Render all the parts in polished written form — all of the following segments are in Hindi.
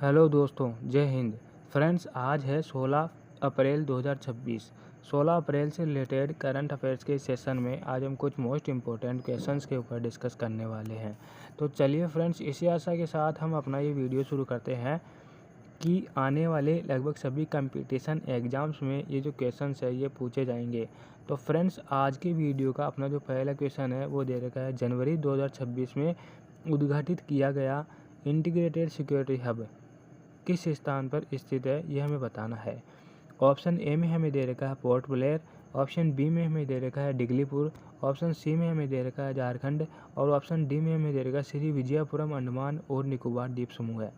हेलो दोस्तों, जय हिंद। फ्रेंड्स, आज है 16 अप्रैल 2026। 16 अप्रैल से रिलेटेड करंट अफेयर्स के सेशन में आज हम कुछ मोस्ट इम्पोर्टेंट क्वेश्चंस के ऊपर डिस्कस करने वाले हैं। तो चलिए फ्रेंड्स, इसी आशा के साथ हम अपना ये वीडियो शुरू करते हैं कि आने वाले लगभग सभी कंपटीशन एग्ज़ाम्स में ये जो क्वेश्चंस है ये पूछे जाएंगे। तो फ्रेंड्स, आज के वीडियो का अपना जो पहला क्वेश्चन है वो दे रखा है, जनवरी 2026 में उद्घाटित किया गया इंटीग्रेटेड सिक्योरिटी हब किस स्थान पर स्थित है, यह हमें बताना है। ऑप्शन ए में हमें दे रखा है पोर्ट ब्लेयर, ऑप्शन बी में हमें दे रखा है डिगलीपुर, ऑप्शन सी में हमें दे रखा है झारखंड और ऑप्शन डी में हमें दे रखा है श्री विजयपुरम अंडमान और निकोबार द्वीप समूह है।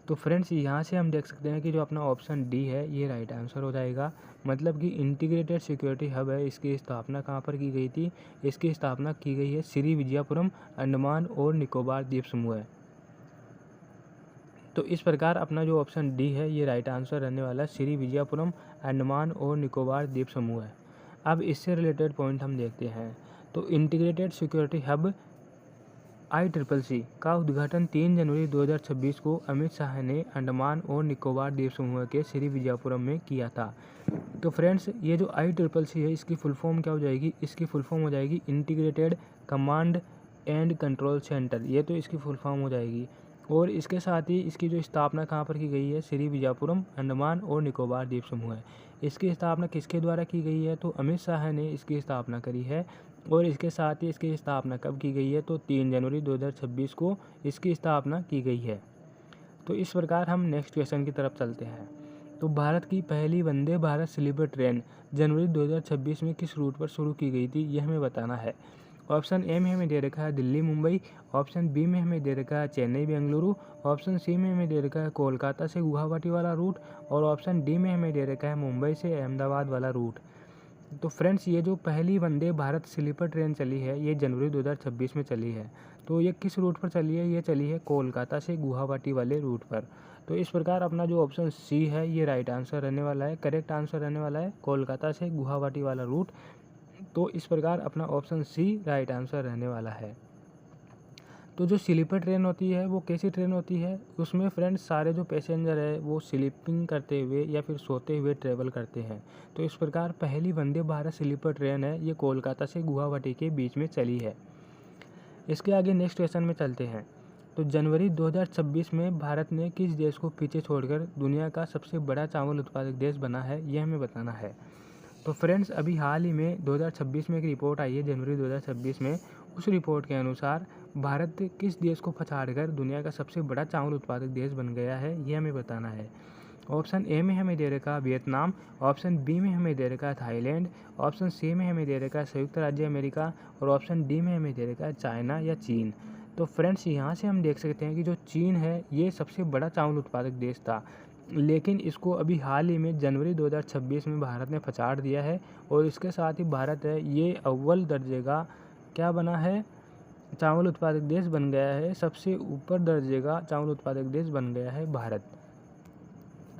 तो फ्रेंड्स, यहाँ से हम देख सकते हैं कि जो अपना ऑप्शन डी है ये राइट आंसर हो जाएगा। मतलब कि इंटीग्रेटेड सिक्योरिटी हब है, इसकी स्थापना कहाँ पर की गई थी? इसकी स्थापना की गई है श्री विजयपुरम अंडमान और निकोबार द्वीप समूह है। तो इस प्रकार अपना जो ऑप्शन डी है ये राइट आंसर रहने वाला है, श्री विजयपुरम अंडमान और निकोबार द्वीप समूह है। अब इससे रिलेटेड पॉइंट हम देखते हैं। तो इंटीग्रेटेड सिक्योरिटी हब ICCC का उद्घाटन 3 जनवरी 2026 को अमित शाह ने अंडमान और निकोबार द्वीप समूह के श्री विजयपुरम में किया था। तो फ्रेंड्स, ये जो ICCC है इसकी फुल फॉर्म क्या हो जाएगी? इसकी फुल फॉर्म हो जाएगी integrated command and control centre. ये तो इसकी फुल फॉर्म हो जाएगी। और इसके साथ ही इसकी जो स्थापना कहाँ पर की गई है? श्री विजयपुरम अंडमान और निकोबार द्वीप समूह है। इसकी स्थापना किसके द्वारा की गई है? तो अमित शाह ने इसकी स्थापना करी है। और इसके साथ ही इसकी स्थापना कब की गई है? तो 3 जनवरी 2026 को इसकी स्थापना की गई है। तो इस प्रकार हम नेक्स्ट क्वेश्चन की तरफ चलते हैं। तो भारत की पहली वंदे भारत स्लीपर ट्रेन जनवरी 2026 में किस रूट पर शुरू की गई थी, यह हमें बताना है। ऑप्शन ए में हमें दे रखा है दिल्ली मुंबई, ऑप्शन बी में हमें दे रखा है चेन्नई बेंगलुरु, ऑप्शन सी में हमें दे रखा है कोलकाता से गुवाहाटी वाला रूट और ऑप्शन डी में हमें दे रखा है मुंबई से अहमदाबाद वाला रूट। तो फ्रेंड्स, ये जो पहली वंदे भारत स्लीपर ट्रेन चली है ये जनवरी 2026 में चली है। तो ये किस रूट पर चली है? ये चली है कोलकाता से गुवाहाटी वाले रूट पर। तो इस प्रकार अपना जो ऑप्शन सी है ये राइट आंसर रहने वाला है, करेक्ट आंसर रहने वाला है, कोलकाता से गुवाहाटी वाला रूट। तो इस प्रकार अपना ऑप्शन सी राइट आंसर रहने वाला है। तो जो स्लीपर ट्रेन होती है वो कैसी ट्रेन होती है? उसमें फ्रेंड्स सारे जो पैसेंजर है वो स्लीपिंग करते हुए या फिर सोते हुए ट्रेवल करते हैं। तो इस प्रकार पहली वंदे भारत स्लीपर ट्रेन है ये कोलकाता से गुवाहाटी के बीच में चली है। इसके आगे नेक्स्ट क्वेश्चन में चलते हैं। तो जनवरी 2026 में भारत ने किस देश को पीछे छोड़कर दुनिया का सबसे बड़ा चावल उत्पादक देश बना है, यह हमें बताना है। तो फ्रेंड्स, अभी हाल ही में 2026 में एक रिपोर्ट आई है जनवरी 2026 में। उस रिपोर्ट के अनुसार भारत किस देश को पछाड़कर दुनिया का सबसे बड़ा चावल उत्पादक देश बन गया है, ये हमें बताना है। ऑप्शन ए में हमें दे रखा है वियतनाम, ऑप्शन बी में हमें दे रखा है थाईलैंड, ऑप्शन सी में हमें दे रखा है संयुक्त राज्य अमेरिका और ऑप्शन डी में हमें दे रखा है चाइना या चीन। तो फ्रेंड्स, यहाँ से हम देख सकते हैं कि जो चीन है ये सबसे बड़ा चावल उत्पादक देश था, लेकिन इसको अभी हाल ही में जनवरी 2026 में भारत ने पछाड़ दिया है। और इसके साथ ही भारत है ये अव्वल दर्जे का क्या बना है? चावल उत्पादक देश बन गया है। सबसे ऊपर दर्जे का चावल उत्पादक देश बन गया है भारत।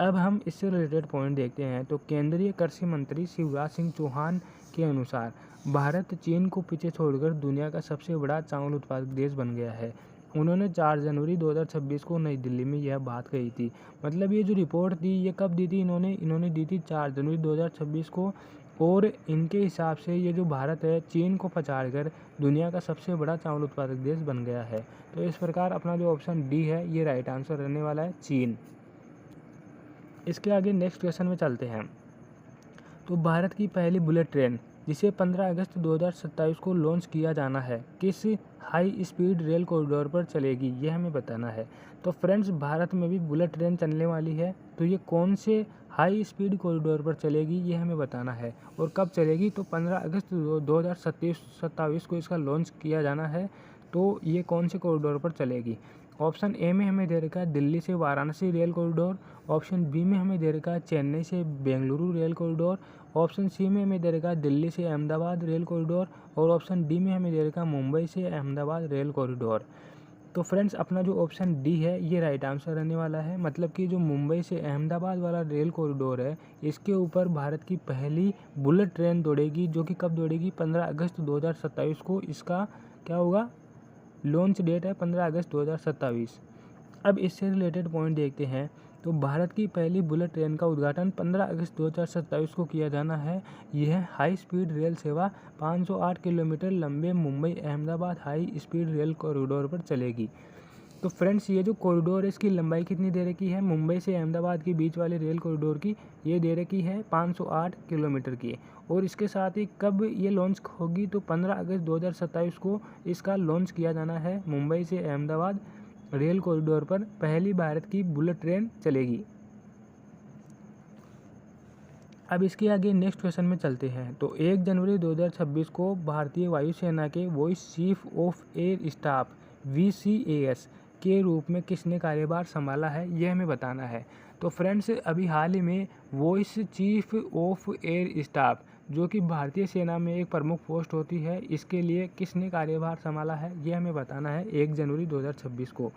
अब हम इससे रिलेटेड पॉइंट देखते हैं। तो केंद्रीय कृषि मंत्री शिवराज सिंह चौहान के अनुसार भारत चीन को पीछे छोड़कर दुनिया का सबसे बड़ा चावल उत्पादक देश बन गया है। उन्होंने 4 जनवरी 2026 को नई दिल्ली में यह बात कही थी। मतलब ये जो रिपोर्ट थी ये कब दी थी इन्होंने दी थी 4 जनवरी 2026 को। और इनके हिसाब से ये जो भारत है चीन को पछाड़कर दुनिया का सबसे बड़ा चावल उत्पादक देश बन गया है। तो इस प्रकार अपना जो ऑप्शन डी है ये राइट आंसर रहने वाला है, चीन। इसके आगे नेक्स्ट क्वेश्चन में चलते हैं। तो भारत की पहली बुलेट ट्रेन जिसे 15 अगस्त 2027 को लॉन्च किया जाना है किस हाई स्पीड रेल कॉरिडोर पर चलेगी, यह हमें बताना है। तो फ्रेंड्स, भारत में भी बुलेट ट्रेन चलने वाली है। तो ये कौन से हाई स्पीड कॉरिडोर पर चलेगी ये हमें बताना है और कब चलेगी? तो 15 अगस्त 2027 को इसका लॉन्च किया जाना है। तो ये कौन से कॉरिडोर पर चलेगी? ऑप्शन ए में हमें दे रखा है दिल्ली से Varanasi rail corridor, option B में हमें दे रखा है चेन्नई से Bengaluru rail corridor, option C में हमें दे रखा है दिल्ली से अहमदाबाद रेल कॉरिडोर और ऑप्शन डी में हमें दे रखा है मुंबई से अहमदाबाद रेल कॉरिडोर। तो फ्रेंड्स, अपना जो ऑप्शन डी है ये राइट आंसर रहने वाला है। मतलब कि जो मुंबई से अहमदाबाद वाला रेल कॉरिडोर है इसके ऊपर भारत की पहली बुलेट ट्रेन दौड़ेगी, जो कि कब दौड़ेगी? 15 अगस्त 2027 को इसका क्या होगा? लॉन्च डेट है 15 अगस्त 2027। अब इससे रिलेटेड पॉइंट देखते हैं। तो भारत की पहली बुलेट ट्रेन का उद्घाटन 15 अगस्त 2027 को किया जाना है। यह हाई स्पीड रेल सेवा 508 किलोमीटर लंबे Mumbai Ahmedabad high speed rail corridor पर चलेगी। तो फ्रेंड्स, ये जो कॉरिडोर है इसकी लंबाई कितनी दे रखी है मुंबई से अहमदाबाद के बीच वाले रेल कॉरिडोर की, ये दे रखी है 508 किलोमीटर की। और इसके साथ ही कब ये लॉन्च होगी, तो 15 अगस्त 2027 को इसका लॉन्च किया जाना है। मुंबई से अहमदाबाद रेल कॉरिडोर पर पहली भारत की बुलेट ट्रेन चलेगी। अब इसके आगे नेक्स्ट क्वेश्चन में चलते हैं। तो 1 जनवरी 2026 को भारतीय वायुसेना के voice chief of air staff VCAS के रूप में किसने कार्यभार संभाला है, यह हमें बताना है। तो फ्रेंड्स, अभी हाल ही में voice chief of air staff, जो कि भारतीय सेना में एक प्रमुख पोस्ट होती है, इसके लिए किसने कार्यभार संभाला है, यह हमें बताना है 1 जनवरी 2026 को।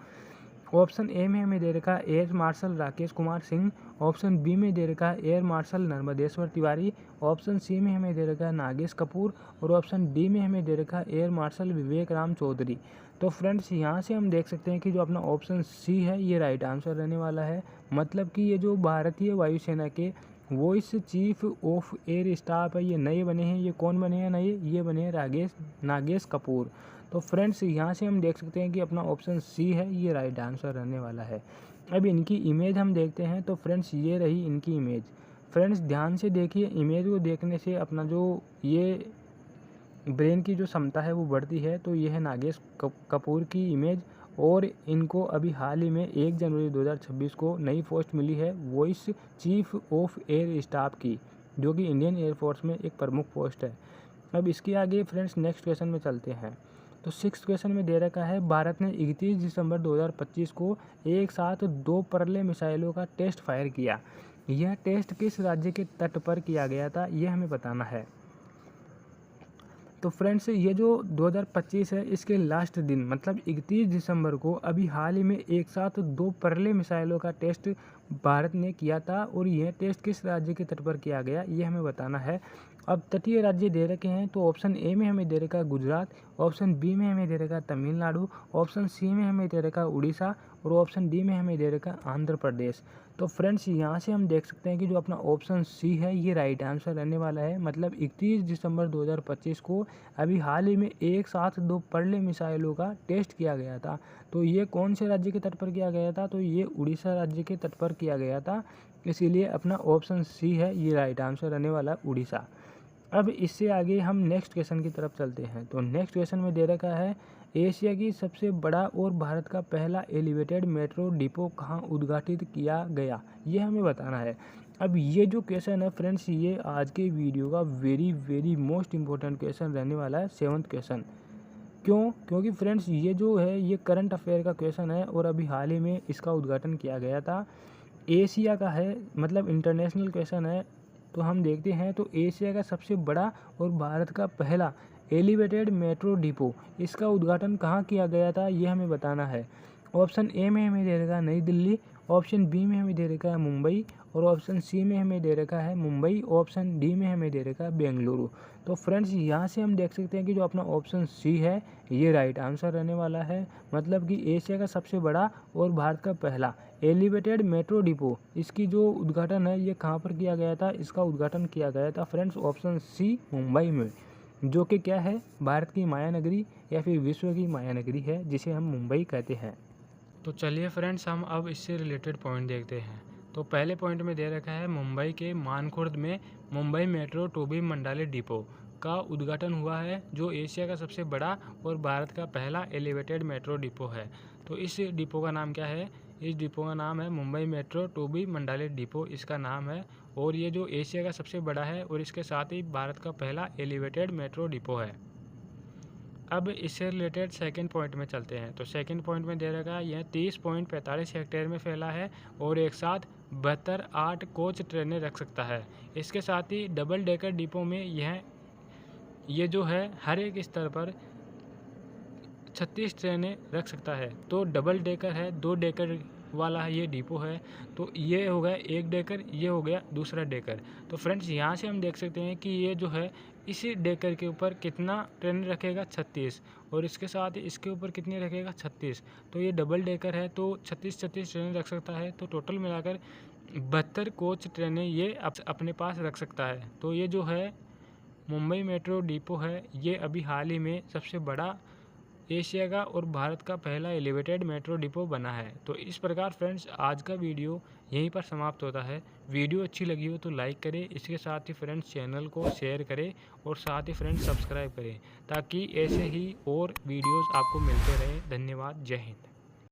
ऑप्शन ए में हमें दे रखा है air marshal Rakesh Kumar Singh, option B में दे रखा है air marshal Narmadeshwar Tiwari, option C में हमें दे रखा है नागेश कपूर और ऑप्शन डी में हमें दे रखा है एयर मार्शल विवेक राम चौधरी। तो फ्रेंड्स, यहाँ से हम देख सकते हैं कि जो अपना ऑप्शन सी है ये राइट आंसर रहने वाला है। मतलब कि ये जो भारतीय वायुसेना के voice chief of air staff है ये नए बने हैं। ये कौन बने हैं नए, ये बने हैं नागेश कपूर। तो फ्रेंड्स, यहाँ से हम देख सकते हैं कि अपना ऑप्शन सी है ये राइट आंसर रहने वाला है। अब इनकी इमेज हम देखते हैं। तो फ्रेंड्स, ये रही इनकी इमेज। फ्रेंड्स, ध्यान से देखिए, इमेज को देखने से अपना जो ये ब्रेन की जो क्षमता है वो बढ़ती है। तो ये है नागेश कपूर की इमेज और इनको अभी हाल ही में 1 जनवरी 2026 को नई पोस्ट मिली है voice chief of air staff की, जो कि इंडियन एयरफोर्स में एक प्रमुख पोस्ट है। अब इसके आगे फ्रेंड्स नेक्स्ट क्वेश्चन में चलते हैं। तो 6 क्वेश्चन में दे रखा है भारत ने 31 दिसंबर 2025 को एक साथ 2 परले मिसाइलों का टेस्ट फायर किया। यह टेस्ट किस राज्य के तट पर किया गया था, यह हमें बताना है। तो फ्रेंड्स, ये जो 2025 है इसके लास्ट दिन मतलब 31 दिसंबर को अभी हाल ही में एक साथ 2 परले मिसाइलों का टेस्ट भारत ने किया था। और यह टेस्ट किस राज्य के तट पर किया गया, ये हमें बताना है। अब तटीय राज्य दे रखे हैं। तो ऑप्शन ए में हमें दे रखा है गुजरात, ऑप्शन बी में हमें दे रखा है तमिलनाडु, ऑप्शन सी में हमें दे रखा है उड़ीसा और ऑप्शन डी में हमें दे रखा है आंध्र प्रदेश। तो फ्रेंड्स, यहाँ से हम देख सकते हैं कि जो अपना ऑप्शन सी है ये राइट आंसर रहने वाला है। मतलब 31 दिसंबर 2025 को अभी हाल ही में एक साथ 2 परले मिसाइलों का टेस्ट किया गया था। तो ये कौन से राज्य के तट पर किया गया था, तो ये उड़ीसा राज्य के तट पर किया गया था। इसीलिए अपना ऑप्शन सी है ये राइट आंसर रहने वाला है उड़ीसा। अब इससे आगे हम नेक्स्ट क्वेश्चन की तरफ चलते हैं। तो नेक्स्ट क्वेश्चन में दे रखा है एशिया की सबसे बड़ा और भारत का पहला एलिवेटेड मेट्रो डिपो कहाँ उद्घाटित किया गया, ये हमें बताना है। अब ये जो क्वेश्चन है फ्रेंड्स, ये आज के वीडियो का वेरी मोस्ट इम्पोर्टेंट क्वेश्चन रहने वाला है, 7th क्वेश्चन। क्यों? क्योंकि फ्रेंड्स, ये जो है ये करंट अफेयर का क्वेश्चन है और अभी हाल ही में इसका उद्घाटन किया गया था। एशिया का है, मतलब इंटरनेशनल क्वेश्चन है। तो हम देखते हैं, तो एशिया का सबसे बड़ा और भारत का पहला एलिवेटेड मेट्रो डिपो, इसका उद्घाटन कहाँ किया गया था, ये हमें बताना है। ऑप्शन ए में हमें दे रखा है नई दिल्ली, ऑप्शन बी में हमें दे रखा है मुंबई और ऑप्शन सी में हमें दे रखा है मुंबई, ऑप्शन डी में हमें दे रखा है बेंगलुरु। तो फ्रेंड्स, यहाँ से हम देख सकते हैं कि जो अपना ऑप्शन सी है ये राइट आंसर रहने वाला है। मतलब कि एशिया का सबसे बड़ा और भारत का पहला एलिवेटेड मेट्रो डिपो, इसकी जो उद्घाटन है ये कहाँ पर किया गया था, इसका उद्घाटन किया गया था फ्रेंड्स ऑप्शन सी मुंबई में, जो कि क्या है, भारत की माया नगरी या फिर विश्व की माया नगरी है, जिसे हम मुंबई कहते हैं। तो चलिए फ्रेंड्स, हम अब इससे रिलेटेड पॉइंट देखते हैं। तो पहले पॉइंट में दे रखा है मुंबई के मानखुर्द में Mumbai metro two B Mandale depot का उद्घाटन हुआ है, जो एशिया का सबसे बड़ा और भारत का पहला एलिवेटेड मेट्रो डिपो है। तो इस डिपो का नाम क्या है, इस डिपो का नाम है Mumbai metro two B Mandale depot, इसका नाम है। और ये जो एशिया का सबसे बड़ा है और इसके साथ ही भारत का पहला एलिवेटेड मेट्रो डिपो है। अब इससे रिलेटेड सेकंड पॉइंट में चलते हैं। तो सेकंड पॉइंट में दे रखा है यह 30.45 हेक्टेयर में फैला है और एक साथ 72 कोच ट्रेनें रख सकता है। इसके साथ ही डबल डेकर डिपो में ये जो है हर एक स्तर पर 36 ट्रेनें रख सकता है। तो डबल डेकर है, 2 डेकर वाला है ये डिपो है। तो ये हो गया एक डेकर, ये हो गया दूसरा डेकर। तो फ्रेंड्स यहाँ से हम देख सकते हैं कि ये जो है इसी डेकर के ऊपर कितना ट्रेन रखेगा 36, और इसके साथ ही इसके ऊपर कितनी रखेगा 36। तो ये डबल डेकर है तो 36 ट्रेन रख सकता है। तो टोटल मिलाकर 72 कोच ट्रेनें ये अपने पास रख सकता है। तो ये जो है मुंबई मेट्रो डिपो है, ये अभी हाल ही में सबसे बड़ा एशिया का और भारत का पहला एलिवेटेड मेट्रो डिपो बना है। तो इस प्रकार फ्रेंड्स आज का वीडियो यहीं पर समाप्त होता है। वीडियो अच्छी लगी हो तो लाइक करें, इसके साथ ही फ्रेंड्स चैनल को शेयर करें और साथ ही फ्रेंड्स सब्सक्राइब करें, ताकि ऐसे ही और वीडियोस आपको मिलते रहें। धन्यवाद। जय हिंद।